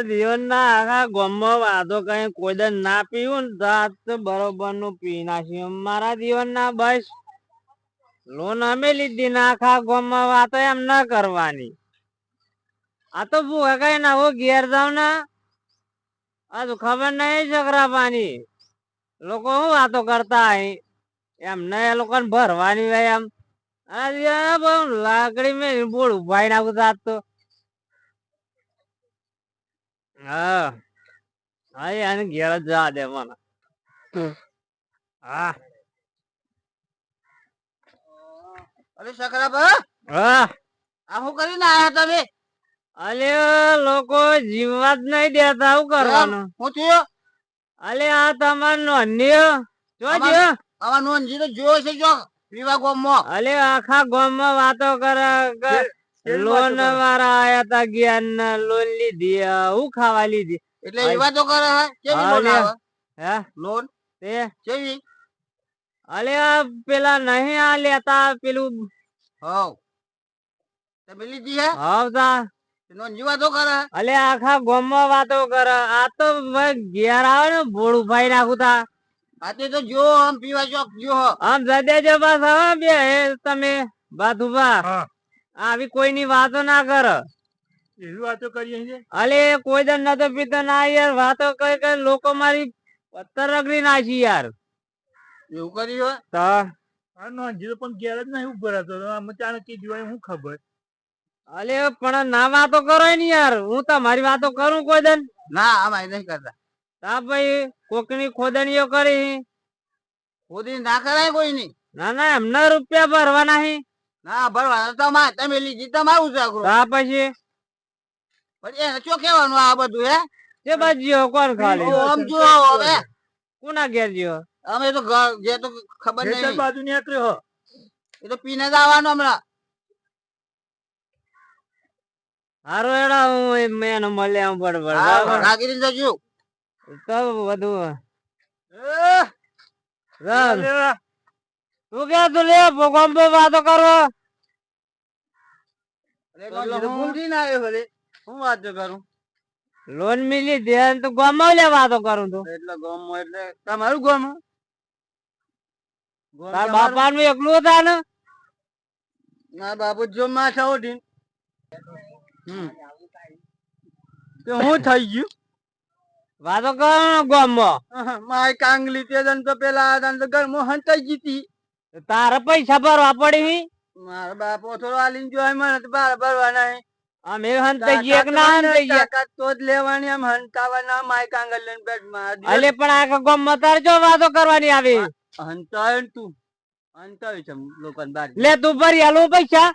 જીવન ના આખા ગામમાં વાતો કઈ કોઈ દન ના પીવું ને રાત બરોબર નું પી નાખ્યું મારા જીવન ના બસ લોન અમે લીધી ને આખા ગામમાં વાતો એમ ના કરવાની. આ તો ભૂખા કઈ ના હો ઘેર જાવ ને આ તો ખબર નહી છકરા પાણી લોકો શું વાતો કરતા એમ ને એ લોકો ભરવાની હોય એમ લાકડી મેં બોળ ઉભાઈ નાખું આજ તો. હા હા એને ઘેર જ જા દે મને. હા અરે સકરાબા હા આ શું કરીને આયા તમે? અલે લોકો જીવવા જ નહીં દેતા આવું કરવાનું. હું થયો? અલે આ તમાર નોંધ્ય જોજો આવા નોંધી તો જોયો છે જો પીવા ગામમાં. અલે આખા ગામમાં વાતો કરે લોન વાળા આયા તા જ્ઞાન ના લોન લીધી હું ખાવા લીધી એટલે એવા તો કરે હે કેવી લોન આવે? હે લોન તે કેવી? અલે આ પેલા નહીં આ લેતા પેલું હાવ તમે લીધી હે? હાવ તા નોંધી વાતો કરે. અલે આખા ગામમાં વાતો કરે આ તો ઘેર આવે ને ભોળું ભાઈ નાખું તા. આતે તો જો આમ પીવા ચોક જો આમ જડે બસ હવે બે તમે બાધુબા આવી કોઈની વાતો ના કર. એવી વાતો કરીએ. અલે કોઈ દર નતો પીતો ના યાર વાતો કઈ કઈ લોકો મારી પત્તર રગડી નાખી યાર. એવું કર્યું તો હા નોંધી પણ ઘેર જ નહીં ઉભો રહેતો આમાં ચાણકી જીવાય શું ખબર. અલે પણ ના વાતો કરો ને યાર હું તમારી વાતો કરું કોઈ દન ના આમાં નહીં કરતા. તા ભાઈ કોકની ખોદણીઓ કરી ખોદી ના કરાય કોઈ ની. ના ના એમના રૂપિયા ભરવાના હી. ના ભરવા તમારે તમે લીધી તમારું જાગરો. તા પછી એને શું કેવાનું આ બધું હે? તે બાજ્યો કોણ ખાલી આમ જો હવે કોના ઘેર જ્યો? અમે તો જે તો ખબર નહીં બાજુ નીકળ્યો એ તો પીને જ આવવાનું હમણાં. હારો એડા હું મેન મળે આમ બડબડ રાખી જજો તો બધું તું કે તું લે ભોગમ વાતો કરો. ભૂલથી ના આવ્યો ભલે હું વાત કરું. લોન મિલી દે તો ગામમાં લે વાતો કરું તું એટલે ગામમાં એટલે તમારું ગામ તાર બાપા નું એકલું હતા ને? ના બાપુ જો માથા ઉઠી હું થઈ ગયું વાતો કરો ગામમાં. માય કાંગલી તે તો પેલા તો ઘરમાં હંતાઈ જીતી. તારે પૈસા ભરવા પડી મારા બાપો થોડો આલીને જોય મને બાર ભરવાના અમે હંતાઈ ગયા કે ના હંતાઈ ગયા તો જ લેવાની આમ હંતાવાના માય કાંગલ લઈને બેઠ માં. અલે પણ આખા ગામમાં તારે જો વાતો કરવાની આવી હંતાય તું હંતાય છે લોકો લે તું ભરી આલો પૈસા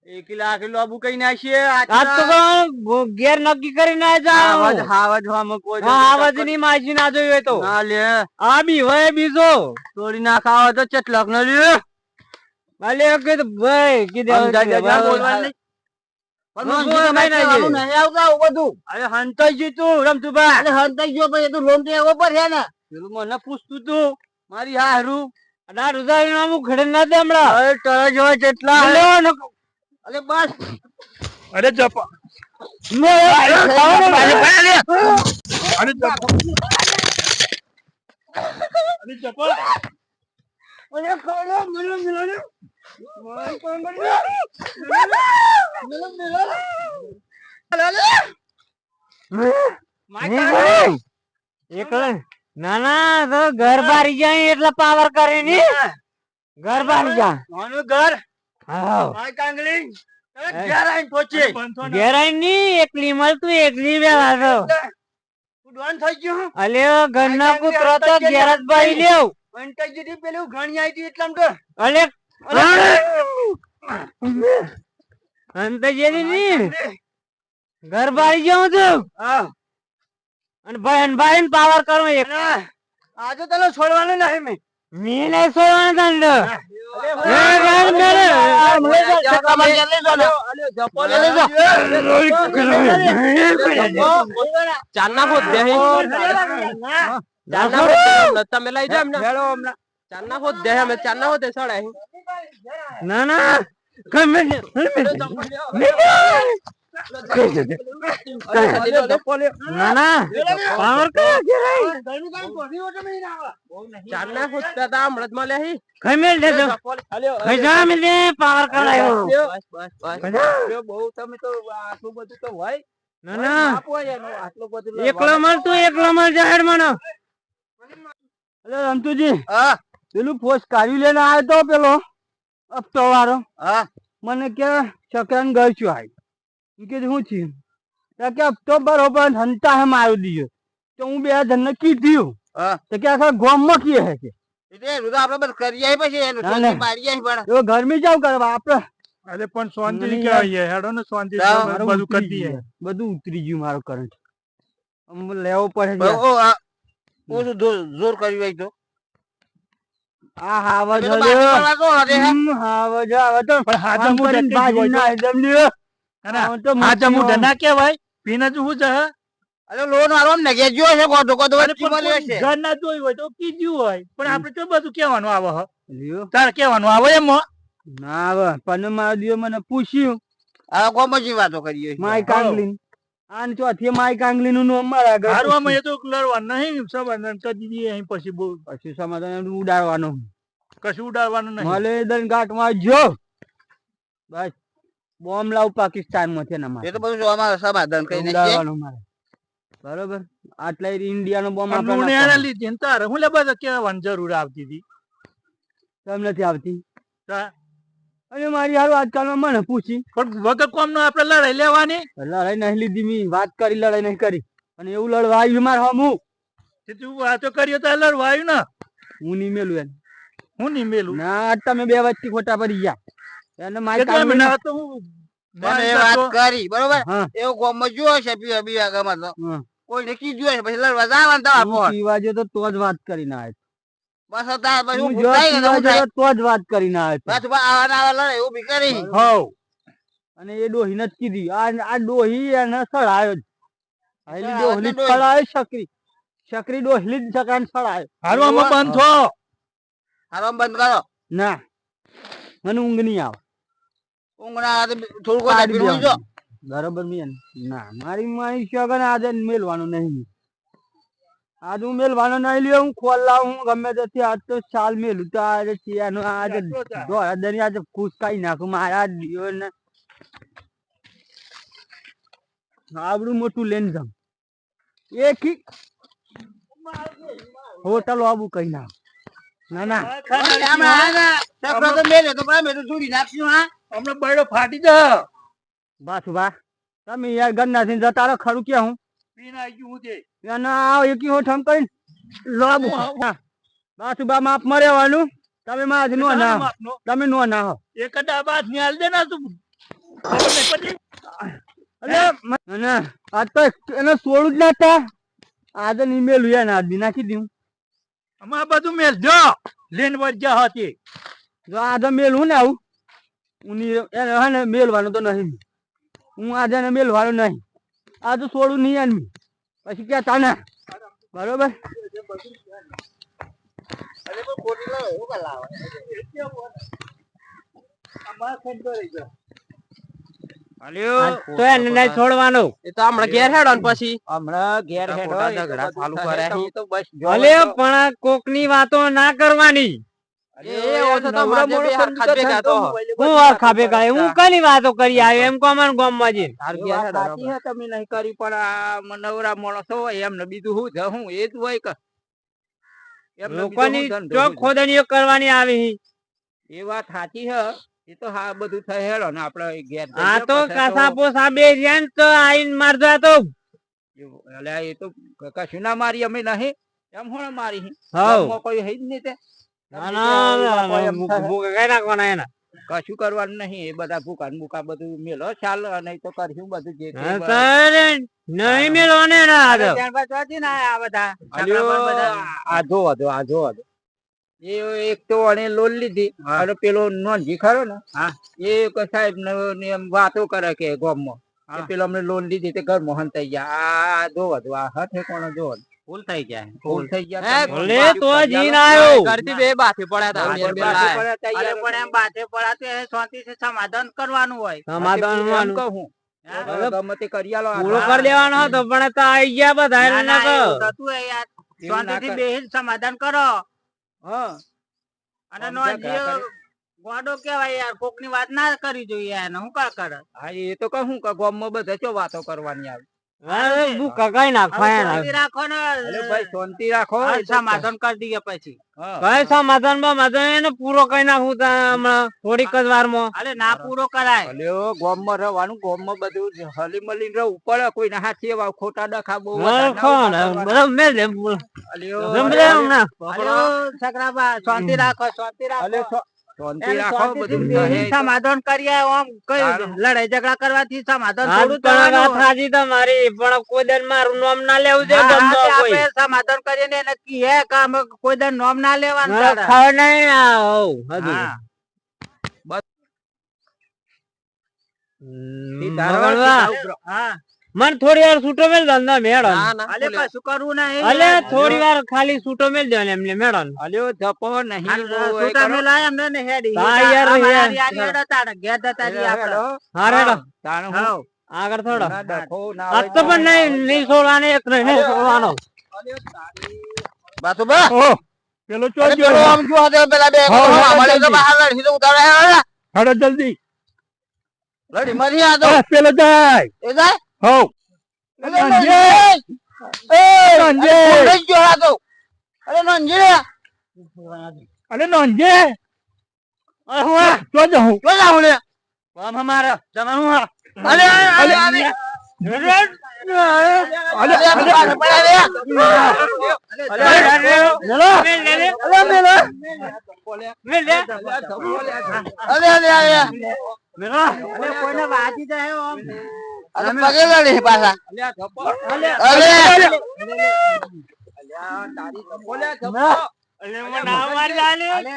1 લાખ લોબુ કઈ નાખીએ આજ તો ઘેર નક્કી કરી ના જાવ હાવજ હામાં કોઈ હાવજ ની માજી ના જોઈ તો ના લે આ બી હોય બીજો તોડી નાખાવ તો ચટલક ન લે અલે કીધ ભાઈ કીધું બોલવાનું નહીં આવતા બધું. અરે હંતાઈ ગયું તું રમતુભા. અરે હંતાઈ ગયો પછી તું લોન એવો પર છે ને પેલું મને પૂછતું તું મારી હારું ના રૂદારી નામ ઘડે ના દે હમણાં. અરે તરજ હોય કેટલા અરે બસ અરે જપા ના ના તો ઘર બારી જાય એટલે પાવર કરે ને ઘર બારી જા ઘર કાંગલી ઘેરાઈ ઘેરાઈ ની એકલી મળતું એકલી વેલા ડોન થઈ ગયું અલે ઘરના કૂતરો તો ઘેર જ બારી લેવ વંટાઈ જીતી પેલું ઘણી આવી એટલામ તો અલે અંત જેની ની ઘર બારી જાઉં છું અને ભાઈ પાવર કરો એક આજે તને છોડવાનું નહીં મેં નહીં છોડવાનું ચારના ખોદ દે તમે લઈ જાવ ને ચારના ખોદ દે અમે ચારના ખોદ સડાય ના ના ના ના પાવર કયો છે રે ચાલના હોતા તા હમણાં જ મળ્યા હી કઈ મેલ દે તો કઈ જા મેલ દે પાવર કરાયો બસ બહુ તમે તો આટલું બધું તો હોય ના ના આટલું બધું એકલો મળ તું એકલો મળ જાહેર મને અરે રમતુજી હા પેલું પોસ્ટ કાઢી લઈને આવ્યો તો પેલો હપ્તો વાળો હા મને કે સકરાન ગઈ છું આઈ કીધું હું છું કે હપ્તો બરોબર હંતા હે મારું દીયો તો હું બે જણને કીધું હા તો કે આખા ગામમાં કીએ હે કે એટલે આપણે બસ કરી આવી પછી એનું ચોથી મારી આવી પણ તો ગરમી જાવ કરવા આપડે અરે પણ શાંતિ મને કહેવાય હેડો ને શાંતિ મારું બધું ઉતરી કરી દઈએ ગયું. બધું ઉતરી ગયું મારો કરંટ લેવો પડે છે ઓ ઓછું જોર કર્યું હોય તો આ હાવજ તમે તો બાકી કરવા તો હરે હે. હાવજ આવે તો પણ હાથ આમ મોઢા કરીને કેમ બાજી જોવાય ના એકદમ લ્યો. આમ તો હાથ મોટી મોઢા આમ. ના કહેવાય પીને તો શું છે હે? અરે લોન વાળો ને ગેજો છે કોતો કોતો અરે વચ્ચે પણ મળ્યો કોઈ છે ઘર ના જોયું હોય તો કીધું હોય પણ આપણે તો બધું કહેવાનું આવે હ લ્યો. તારે કહેવાનું આવે એમ ના આવે પણ મારો દિયો મને પૂછ્યું આ કોમજી વાતો કરીએ માય કાંગલીન આન ચોથી માય કાંગલી નું નામ મારા આગળ હારું પૂછ્યું. આમાં એ તો લડવાનું નહીં સમાધાન કરી દઈએ અહીં પછી બહુ પછી સમાધાન ઉડાડવાનું કશું ઉડાડવાનું નહીં મળે દન ઘાટમાં જો બસ બોમ્બ લાવ પાકિસ્તાન માં છે ને એ તો બધું અમારે સમાધાન કરીને છે ઉડાડવાનું મારે બરોબર આટલા ઇન્ડિયા નો બોમ્બ પણ લૂણે એને લીધી ને તારે હું લે બધા કહેવાની જરૂર આવતી હતી કેમ નથી આવતી તા- અને મારી હારું આજકાલમાં મને પૂછી પણ વગર કોમ નો આપણે લડાઈ લેવાની લડાઈ નહીં લીધી મી વાત કરી લડાઈ નહીં કરી અને એવું લડવા આવ્યું મારે હમું તે તું વાતો કર્યો તો લડવા આવ્યું ને હું નહીં મેલું એને હું નહીં મેલું ના તમે બે વચ્ચે ખોટા પડી ગયા એને મારી એ તો એમ કાંગલી ના તો હું તમે એ વાત કરી બરોબર હા એવું કોમમાં જોયો છે પીવા બીવા ગમે તો હા કોઈને કીધું હશે પછી લડવા જવાનું તો હું પીવા જો તો જ વાત કરીને આવે બસ હતા પછી હું હું જો થાય પીવા ને જો તો જ વાત કરીને આવે બસ આવા આવા લડાઈ ઊભી કરી હોવ અને એ ડોહી નથી કીધી આ ડોહી એને સળાયો જ આયલી સળાયો ડોહલી તો ડોહી. સળાયો છકરી છકરી ડોહલી જ છકરાને સળાયો હારું આમાં બંધ થો આરામ બંધ કરો ના મને ઊંઘ નહીં આવે ઊંઘ ના આવે તો થોડું કોઈ પાડી પીવું જો દેવાનું. બરોબર મિયન ના મારી મારી શગન આજે મેલવાનું નહીં આજ હું મેલવાનો નહીં લ્યો હું ખોલ લાવું હું ગમે તેથી આજ તો સાલ મેલું તો આજે ચિયાનો આજે દોડા દરી આજે ખુશ કાઢી નાખું મારા દિયો ને આવડું મોટું લઈને જાઉં એક હોટલ આબુ કઈ ના ના ના છોકરો તો મેલે તો પણ મેં તો છોડી નાખ્યું હા હમણાં બૈડો ફાટી જા બસ બા તમે યાર ગન્ના થી જતા રહો ખરું કે હું પીને આવી ગયું હું તે આવ એકી હોઠમ કરીને લાબુ બસ બા માપ મરેવાનું તમે માં નો ના માપનો. તમે નો ના હો એક જ બાદ ની હાલ દે ને તું ખબર નહીં પડી? અરે આજ તો એને છોડું જ ના હતા આજે નહીં મેલું યાર આદમી નાખી દઉં આમાં બધું મેલ જો લેન વજ્જા હતી જો આજે મેલું ને આવું હું એને હે ને મેલવાનું તો નહીં હું આજે એને મેલવાનું નહીં આજે છોડું નહીં આદમી પછી ક્યાં તાને બરોબર અરે પણ ખોટી લડાઈ એવું કાં લાવે? તો એને નહીં છોડવાનું એ તો હમણાં ઘેર હેડો ને પછી હમણાં ઘેર ખોટા ઝઘડા ચાલુ કરે છે. તો બસ ભલે પણ કોક ની વાતો ના કરવાની હું આખા ભેગા હું કની વાતો કરી આવ્યો એમ કોમન ગામમાં જઈને તમે નહીં કરી પણ આ નવરા માણસો હોય એમને બીજું શું છે હું એ જ હોય કે એમને બીજો લોકોની શું ધંધો ચોક હોય? ખોદણીઓ કરવાની આવી એ વાત સાચી છે એ તો હા બધું થઈ હેડો ને આપડે ઘેર જઈએ આ તો પછી કાસાપો સાબે રહ્યા ને તો આઈન મારજો આ તો અલ્યા એ તો કશું ના મારી અમે નહીં એમ હું મારી હઉ. ગામમાં કોઈ હઈ જ નહીં તે ના ના કોઈ એમ થાય. ભૂખ કઈ નાખવાના એના કશું કરવાનું નહીં એ બધા ભૂકા ને બુકા બધું મેલો ચાલ નહીં તો કરશું બધું જે તે હા, બસ. તારે નહીં મેળવાને ના આ તો. ત્યારબાદ વાંચી ને આ બધા અલ્યો, આ જોવો જો આ જોવો જો. એ એક તો અને લોન લીધી અને પેલો નોંધી ખરો ને એ સાહેબ ને એમ વાતો કરે કે ગામમાં કે પેલો અમને લોન લીધી તે ઘરમાં હંતાઈ ગયા આ જોવો જો આ હાથે કોણ જોવો ફૂલ થઈ ગયા ફૂલ થઈ ગયા ભલે તો જીન આવ્યો. ઘરથી બે બાથે પડ્યા હતા પણ એમ બાથે પડ્યા તે શાંતિથી સમાધાન કરવાનું હોય સમાધાન એમ કરવાનું. કહું હવે ગમે તે કરી આલો પૂરો કરી દેવાનો હતો પણ તો આઈ ગયા બધા એટલે ના કહો. શાંતિથી બેહીને સમાધાન કરો હા અને આમ નો ઝઘડા જે કરે. ગોડો કેવાય યાર કોકની વાત ના કરવી જોઈએ એને હું કા કરે હા એ તો કહું કે ગામમાં બધા ચો વાતો કરવાની આવે હવે હું કકાઈ નાખવા હવે એને. શાંતિ રાખો ને અરે ભાઈ શાંતિ રાખો હા, એ તો સમાધાન કરી દઈએ પછી હા. કઈ સમાધાન બમાધાન એને પૂરો કઈ નાખું તા હમણાં થોડીક જ વારમાં. અરે ના પૂરો કરાય અલ્યો ગામમાં રહેવાનું ગામમાં બધું હલી મલી રહેવું પડે કોઈના હાથે એવા ખોટા ડખા બહુ હા, વધારે ના કોણ? ઉભા કરવાના. બધા મેલ દે. અલ્યો જમ દે હમણાં. અલ્યો સકરાબા શાંતિ રાખો શાંતિ અલ્યો રાખો શાંતિ એને રાખો શાંતિથી બધું બેહીને થાય તો. સમાધાન કરીએ આમ કઈ સારું. લડાઈ ઝઘડા કરવાથી સમાધાન હાથ થોડું પણ વાત થવાનું સાચી તમારી પણ કોઈ દર મારું નામ ના લેવું છે હા, હા, ગમમાં તે કોઈ. આપણે સમાધાન કરીને એને કીએ કે અમે કોઈ દર નોમ ના લેવાનું મારે તારે. ખાવા નહીં આવું હજુ. હા. સીધા રહો, મગનવા, સીધા ઉભરો. હા મને થોડી વાર છૂટો મેલ દો ને મેડમ. ના, ના, અલે બોલે. કશું કરવું નહીં અલે યાર. થોડી વાર ખાલી છૂટો મેલ દો ને એમને મેડમ. અલ્યો જપો નહીં આ બહુ એ છૂટા કરો. મેલાય એમને ને હેડી. હા, યાર, અમારા યાર. હારી હેડો તાણે, ઘેર જતા રહીએ આપણે. હેડો. હા રેડો તાણ હું હાવ. આગળ થોડો. ના ડખો ના આજ તો પણ નહીં છોડવાનો એક નહીં છોડવાનો. બાસુબા પેલો ચો અરે ગયો પેલો આમ જો હાથે પેલા બે હા, હા, અમારે તો જલ્દી. બહાર લડી તો ઉતારે હે હેડો જલ્દી લડી મરી આ તો પેલો જાય એ જાય હો નંજે એ નંજે લઈ ગયો આ તો અરે નંજે અરે નોંધે અરે હું ચો જાઉં જો જા હું લે આમ અમારા તમારું હા. અરે અરે અરે અલે, અરે અલે, મેલ દે ને. મેલ દે. મેલો. અલે કોઈને વાગી જાય આમ. અલે મને ના મારી જાને.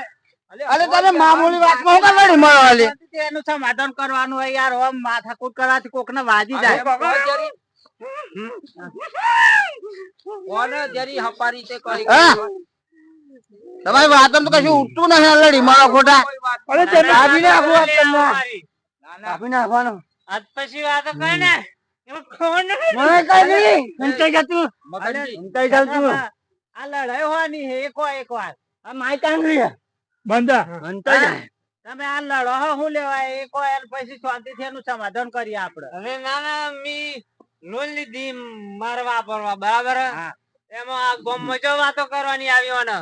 મામૂલી વાતમાં હું કામ લડી મળવા લે શાંતિથી એનું સમાધાન કરવાનું હોય યાર આમ માથાકૂટ કરવાથી કોકને વાજી જાય હા? તમારી વાત તો કશું ઉઠતું નથી લડી મળો ખોટા અરે તમે કાપી નાખો આ તમને. અમારી. કાપી નાખવાનો આજ પછી વાતો કઈ ને એમાં ખબર નથી. મને કઈ નહીં હંતાઈ જતું. હંતાઈ ચાલતું. આ લડાઈ હોવાની છે એક વાર આ માય કાંગરી બંધા તમે આ લડો હો હું લેવાય એક વાર પછી શાંતિથી એનું સમાધાન કરીએ આપણે અરે ના ના મી લોન લીધી મારે વાપરવા બરાબર. હા. એમાં આ ગામમાં જો વાતો કરવાની આવી ને.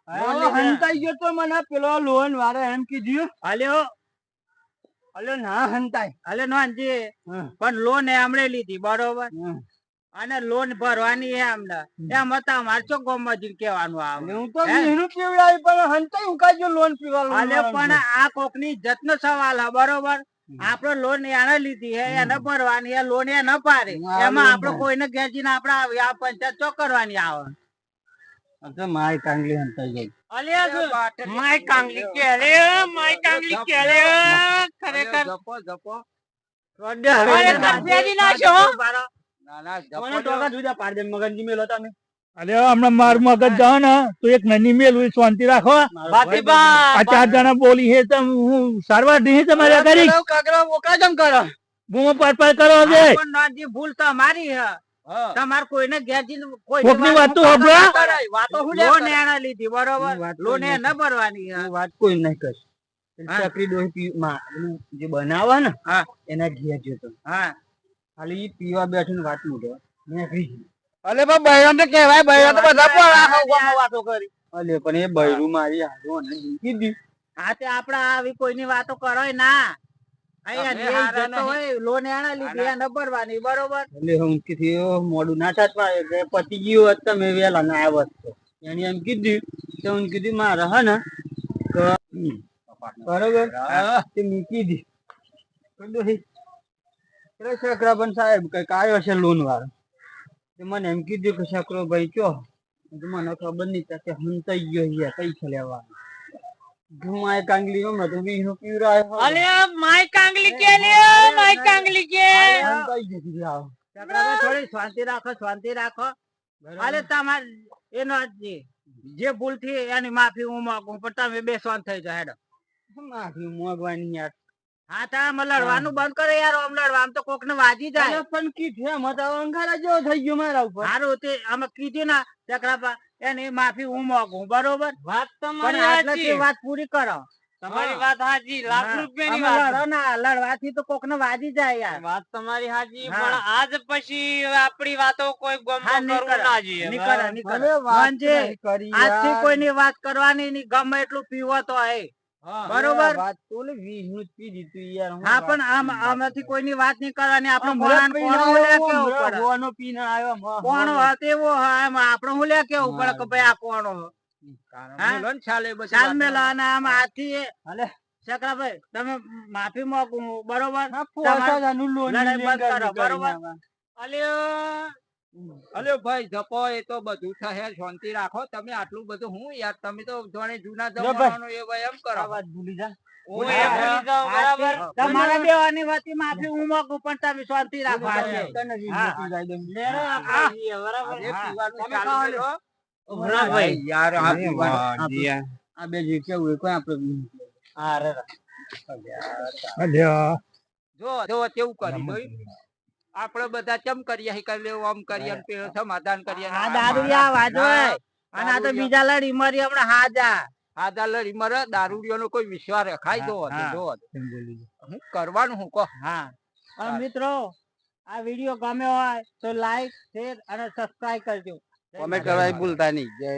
હંતાઈ ગયો તો મને પેલો લોન વાળો એમ કીધું હાલ્યો અલ્યો ના હંતાઈ હાલે નોંધજી પણ લોન એમણે લીધી બરોબર અને લોન ભરવાની છે અમને એમ હતા અમારે ચો ગામમાં જઈને કેવાનું આવે હું તો હે? એનું પીવડાવી પણ હંતાઈ હું કાજો લોન પીવા હાલે પણ આ કોકની ઇજ્જત નો સવાલ છે બરોબર આપડે લોન એને લીધી હે એને ભરવાની હે લોન એ ન પાડે એમાં આપડે કોઈને ઘેંચીને આપડે આ પંચાયત ચો કરવાની આવે માય કાંગલી હંતાઈ ગઈ અલ્યા શું? માય કાંગલી કે રે માય કાંગલી કે રે ખરેખર. અરે કાંગલી નાખ્યો હો. ના ના કોને ટોકા જુદા પાડી દે મગનજી મેલો તમે. અરે હમણાં મારું મગજ જાઓ ને તો એક નાની મેલું શાંતિ રાખો બાતીબા. આ 4 જણા બોલી છે તો હું સારવાર નહીં તમારે કરી કાગરો ઓકા જમ કરો બૂમો પાડ કરો છે પણ નોંધજી ભૂલ તો અમારી છે તમારે કોઈને ઘેંચીને કોકની વાત તો સાંભળો. વાતો હું લોન એને લીધી બરોબર લોન એ ન ભરવાની છે વાત કોઈ નહીં કર હા. ચકરી ડોહી જે બનાવે ને હા. એના ઘેર જતો હા ખાલી ઈ પીવા બેઠીને વાત મૂકે અલે પણ બૈરાને તો કહેવાય બૈરા તો બધા પણ આખો ગામમાં વાતો કરી અલે પણ એ બૈરું મારી હારો ને કીધી હા તે આપડે આવી કોઈની વાતો કરો ના અહીંયા તમે જતો હોય લોન એને લીધી એને ભરવાની બરોબર એટલે હું કીધી મોડું ના થાત પાડે કે પતી ગયું હોત તમે વેલા ના આવ્યો તો એને એમ કીધું તો હું કીધું મારે હે ને તો બરોબર તે મૂકી દી શકરાબન સાહેબ કઈક આવ્યો છે લોન વાળો તે મને એમ કીધું કે શકરો ભાઈ ચો મને ખબર નહીં કે હંતાઈ ગયો યાર પૈસા લેવા હું આ કાંગલી હમણાં તો 20 નું પીવરાયો અલ્યા માય કાંગલી કે લે માય કાંગલી કે. હંતાઈ જતી આવ ચક્રભાઈ થોડી શાંતિ રાખો હાલે તમારે એનો જે ભૂલ થી એની માફી હું માંગુ પણ તમે બે શાંત થઈ જાઓ હેડો માફી મોગવાની યાર હા તા આમાં લડવાનું બંધ કરે યાર આમ લડવાનું તો કોક ને વાજી જાય પણ કીધું એમ તો અંગારા જેવો થઈ ગયો મારા ઉપર. સારું તે અમે કીધું ના ચક્રાપા એની માફી હું માંગુ બરોબર વાત પણ તમારી આટલે સાચી. તે વાત પૂરી કરો તમારી વાત સાચી. લાખ હા. રૂપિયાની અમે વાત. લડો ના લડવાથી તો કોક ને વાજી જાય યાર વાત તમારી સાચી. હા. પણ આજ પછી આપણી વાતો કોઈ હા, ગામમાં નહીં કરવું કરે. ના જોઈએ. નહીં કરે, નહીં કરે. અરે વાત મંજે, નહીં કરી આજથી યાર. કોઈની વાત કરવાની નહીં ગમે એટલું પીવો તો હે હા. બરોબર. વાત તો ઓલે 20 નું જ પી દીધું યાર. હું હા વાત પણ આમ કરી આમાંથી કોઈની વાત નહીં કરવાની આપણે હમણાં મોણાને પીને કોણો લે આવ્યો, કેવું હમણાં પડે હોવાનો પીને આવ્યો, હમણાં કોણો હોવાનો. હતો એવો હા એમ આપણે હું લે કેવું પડે કે ભાઈ આ કોણો હે. હા? મેલો ને ચાલે બધી ચાલ વાત મેલા અને આમ આથી હાલે. શકરાભાઈ તમે માફી માંગુ હું, બરોબર હા, તમારે પોસાજાનું લોન લડાઈ ની બંધ કરો, કરી બરોબર? આમાં. અલ્યો અલ્યો ભાઈ જપો એ તો બધું થશે શાંતિ રાખો તમે આટલું બધું હું યાર તમે તો જાણે જૂના જમાનાનો એ ભાઈ એમ કરો. ભૂલી જા. હું એ ભૂલી જાઉં, બરાબર. તમારા બેવાની વતી માફી હું માંગુ પણ તમે શાંતિ રાખો આજે. હા. લેડો આપણે જઈએ, બરાબર. હવે પીવાનું તમે ચાલુ ખાવા કરો. ઉભરા ભાઈ. યાર આ અરે પીવાનું વાહ, આ જીયા. આ બે જે કેવું એ કોઈ આપણે હા રે. જો જો તેવું કરી જોઈ આપણે બધા ચમ કરીએ કરી આમ કરીએ ને પેલું સમાધાન કરીએ આ દારૂડિયા વાજો હે. અને આ તો દારૂડિયા. બીજા લડી મરી હમણાં હાજા આદા લડી મરે દારૂડિયો નો કોઈ વિશ્વાસ રખાય દો હા. જો હું કરવાનું હું કહો હા અને મિત્રો આ વિડીયો ગમ્યો હોય તો લાઈક શેર અને સબસ્ક્રાઇબ કરજો કોમેન્ટ કરવા ભૂલતા નહીં જય